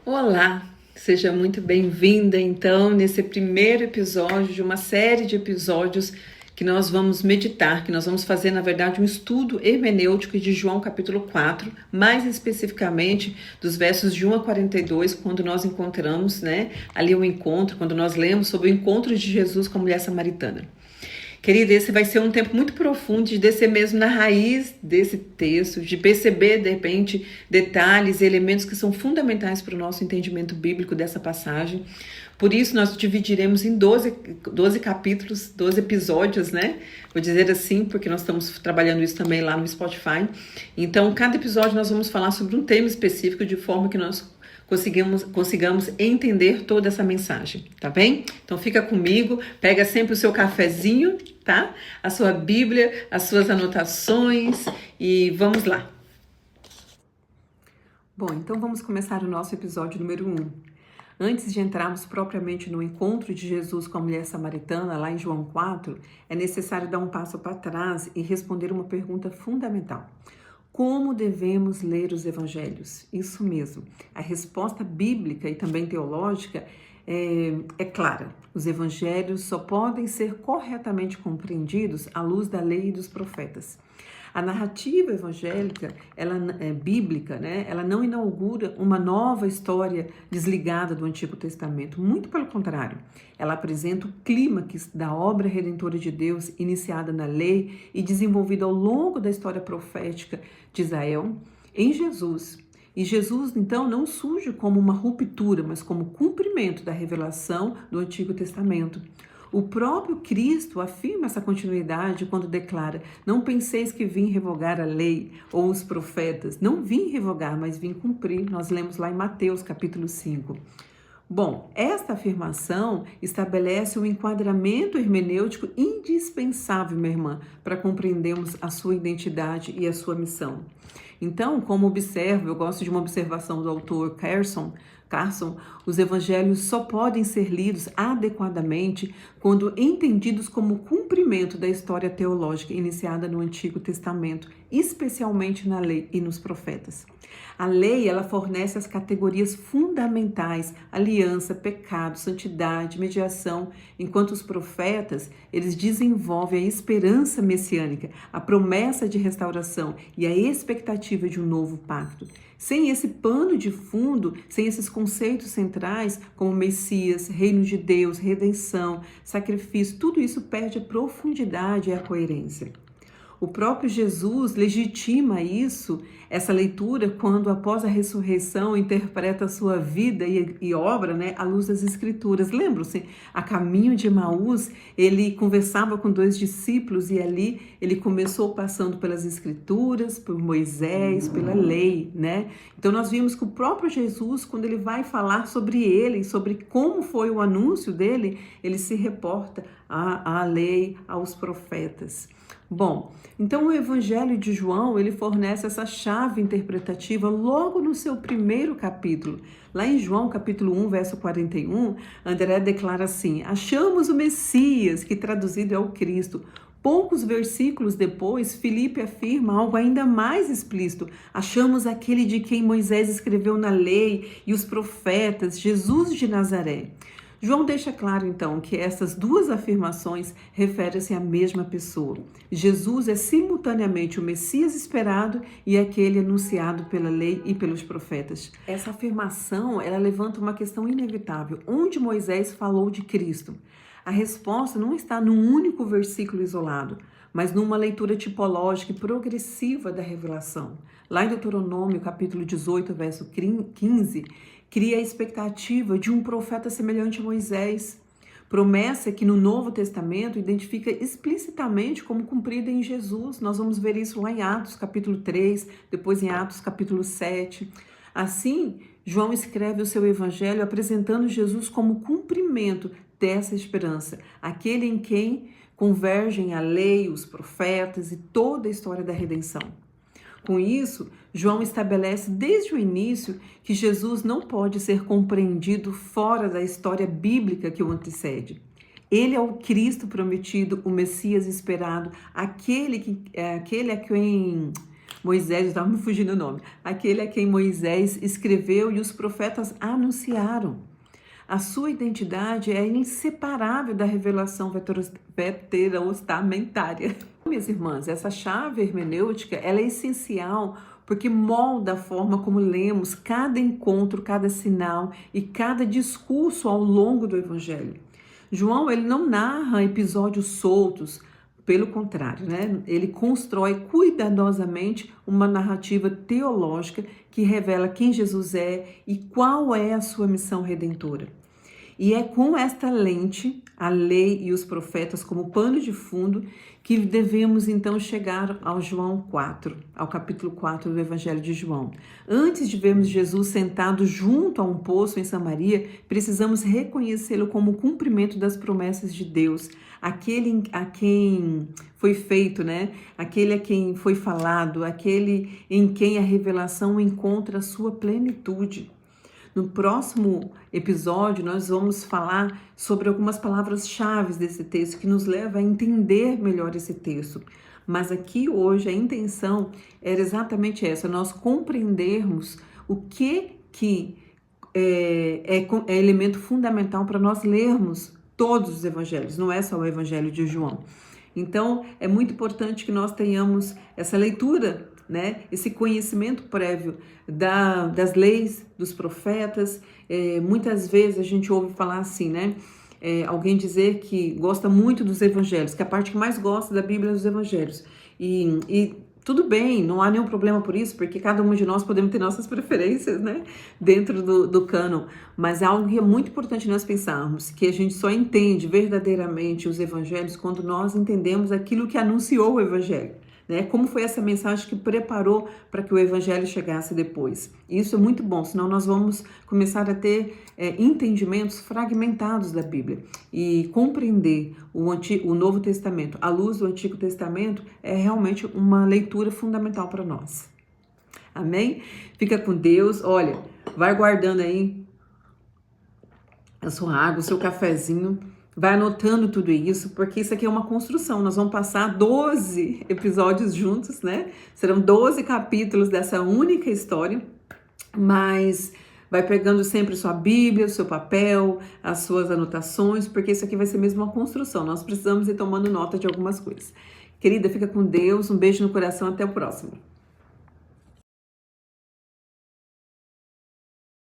Olá, seja muito bem-vinda então nesse primeiro episódio de uma série de episódios que nós vamos meditar, que nós vamos fazer, na verdade, um estudo hermenêutico de João capítulo 4, mais especificamente dos versos de 1 a 42, quando nós encontramos, ali o encontro, quando nós lemos sobre o encontro de Jesus com a mulher samaritana. Querida, esse vai ser um tempo muito profundo de descer mesmo na raiz desse texto, de perceber, de repente, detalhes e elementos que são fundamentais para o nosso entendimento bíblico dessa passagem. Por isso, nós dividiremos em 12 capítulos, 12 episódios, né? Vou dizer assim, porque nós estamos trabalhando isso também lá no Spotify. Então, cada episódio nós vamos falar sobre um tema específico, de forma que nós consigamos entender toda essa mensagem, tá bem? Então fica comigo, pega sempre o seu cafezinho, tá? A sua Bíblia, as suas anotações e vamos lá. Bom, então vamos começar o nosso episódio número 1. Antes de entrarmos propriamente no encontro de Jesus com a mulher samaritana, lá em João 4, é necessário dar um passo para trás e responder uma pergunta fundamental. Como devemos ler os evangelhos? Isso mesmo. A resposta bíblica e também teológica é clara. Os evangelhos só podem ser corretamente compreendidos à luz da lei e dos profetas. A narrativa evangélica, ela é bíblica, né? Ela não inaugura uma nova história desligada do Antigo Testamento. Muito pelo contrário, ela apresenta o clímax da obra redentora de Deus iniciada na lei e desenvolvida ao longo da história profética de Israel em Jesus. E Jesus, então, não surge como uma ruptura, mas como cumprimento da revelação do Antigo Testamento. O próprio Cristo afirma essa continuidade quando declara: não penseis que vim revogar a lei ou os profetas. Não vim revogar, mas vim cumprir. Nós lemos lá em Mateus capítulo 5. Bom, esta afirmação estabelece um enquadramento hermenêutico indispensável, minha irmã, para compreendermos a sua identidade e a sua missão. Então, como observo, eu gosto de uma observação do autor Carson, os evangelhos só podem ser lidos adequadamente quando entendidos como cumprimento da história teológica iniciada no Antigo Testamento, especialmente na lei e nos profetas. A lei, ela fornece as categorias fundamentais: aliança, pecado, santidade, mediação, enquanto os profetas, eles desenvolvem a esperança messiânica, a promessa de restauração e a expectativa de um novo pacto. Sem esse pano de fundo, sem esses conceitos centrais, como Messias, Reino de Deus, redenção, sacrifício, tudo isso perde a profundidade e a coerência. O próprio Jesus legitima essa leitura, quando após a ressurreição interpreta a sua vida e obra, à luz das Escrituras. Lembram-se, a caminho de Emaús, ele conversava com 2 discípulos e ali ele começou passando pelas Escrituras, por Moisés, pela lei, Então nós vimos que o próprio Jesus, quando ele vai falar sobre ele, sobre como foi o anúncio dele, ele se reporta à lei, aos profetas. Bom, então o Evangelho de João, ele fornece essa chave interpretativa logo no seu primeiro capítulo. Lá em João, capítulo 1, verso 41, André declara assim: achamos o Messias, que traduzido é o Cristo. Poucos versículos depois, Filipe afirma algo ainda mais explícito: achamos aquele de quem Moisés escreveu na lei e os profetas, Jesus de Nazaré. João deixa claro, então, que essas duas afirmações referem-se à mesma pessoa. Jesus é simultaneamente o Messias esperado e aquele anunciado pela lei e pelos profetas. Essa afirmação, ela levanta uma questão inevitável: onde Moisés falou de Cristo? A resposta não está num único versículo isolado, mas numa leitura tipológica e progressiva da revelação. Lá em Deuteronômio, capítulo 18, verso 15, cria a expectativa de um profeta semelhante a Moisés. Promessa que no Novo Testamento identifica explicitamente como cumprida em Jesus. Nós vamos ver isso lá em Atos, capítulo 3, depois em Atos, capítulo 7. Assim, João escreve o seu evangelho apresentando Jesus como cumprimento dessa esperança, aquele em quem convergem a lei, os profetas e toda a história da redenção. Com isso, João estabelece desde o início que Jesus não pode ser compreendido fora da história bíblica que o antecede. Ele é o Cristo prometido, o Messias esperado, aquele a quem Moisés, estava me fugindo o nome. Aquele a quem Moisés escreveu e os profetas anunciaram. A sua identidade é inseparável da revelação veterostamentária. Minhas irmãs, essa chave hermenêutica, ela é essencial porque molda a forma como lemos cada encontro, cada sinal e cada discurso ao longo do Evangelho. João, ele não narra episódios soltos, pelo contrário, né? Ele constrói cuidadosamente uma narrativa teológica que revela quem Jesus é e qual é a sua missão redentora. E é com esta lente, a lei e os profetas como pano de fundo, que devemos então chegar ao João 4, ao capítulo 4 do Evangelho de João. Antes de vermos Jesus sentado junto a um poço em Samaria, precisamos reconhecê-lo como o cumprimento das promessas de Deus, aquele a quem foi feito, né? Aquele a quem foi falado, aquele em quem a revelação encontra a sua plenitude. No próximo episódio, nós vamos falar sobre algumas palavras-chave desse texto que nos leva a entender melhor esse texto. Mas aqui hoje a intenção era exatamente essa, nós compreendermos o que é elemento fundamental para nós lermos todos os evangelhos, não é só o Evangelho de João. Então, é muito importante que nós tenhamos essa leitura, né? Esse conhecimento prévio das leis, dos profetas. Muitas vezes a gente ouve falar assim, né? Alguém dizer que gosta muito dos evangelhos, que a parte que mais gosta da Bíblia é dos evangelhos. E tudo bem, não há nenhum problema por isso, porque cada um de nós podemos ter nossas preferências, né? Dentro do cânon. Mas é algo que é muito importante nós pensarmos, que a gente só entende verdadeiramente os evangelhos quando nós entendemos aquilo que anunciou o evangelho. Né? Como foi essa mensagem que preparou para que o evangelho chegasse depois. Isso é muito bom, senão nós vamos começar a ter entendimentos fragmentados da Bíblia. E compreender o Novo Testamento à luz do Antigo Testamento é realmente uma leitura fundamental para nós. Amém? Fica com Deus. Olha, vai guardando aí a sua água, o seu cafezinho. Vai anotando tudo isso, porque isso aqui é uma construção. Nós vamos passar 12 episódios juntos, né? Serão 12 capítulos dessa única história, mas vai pegando sempre sua Bíblia, o seu papel, as suas anotações, porque isso aqui vai ser mesmo uma construção. Nós precisamos ir tomando nota de algumas coisas. Querida, fica com Deus, um beijo no coração, até o próximo.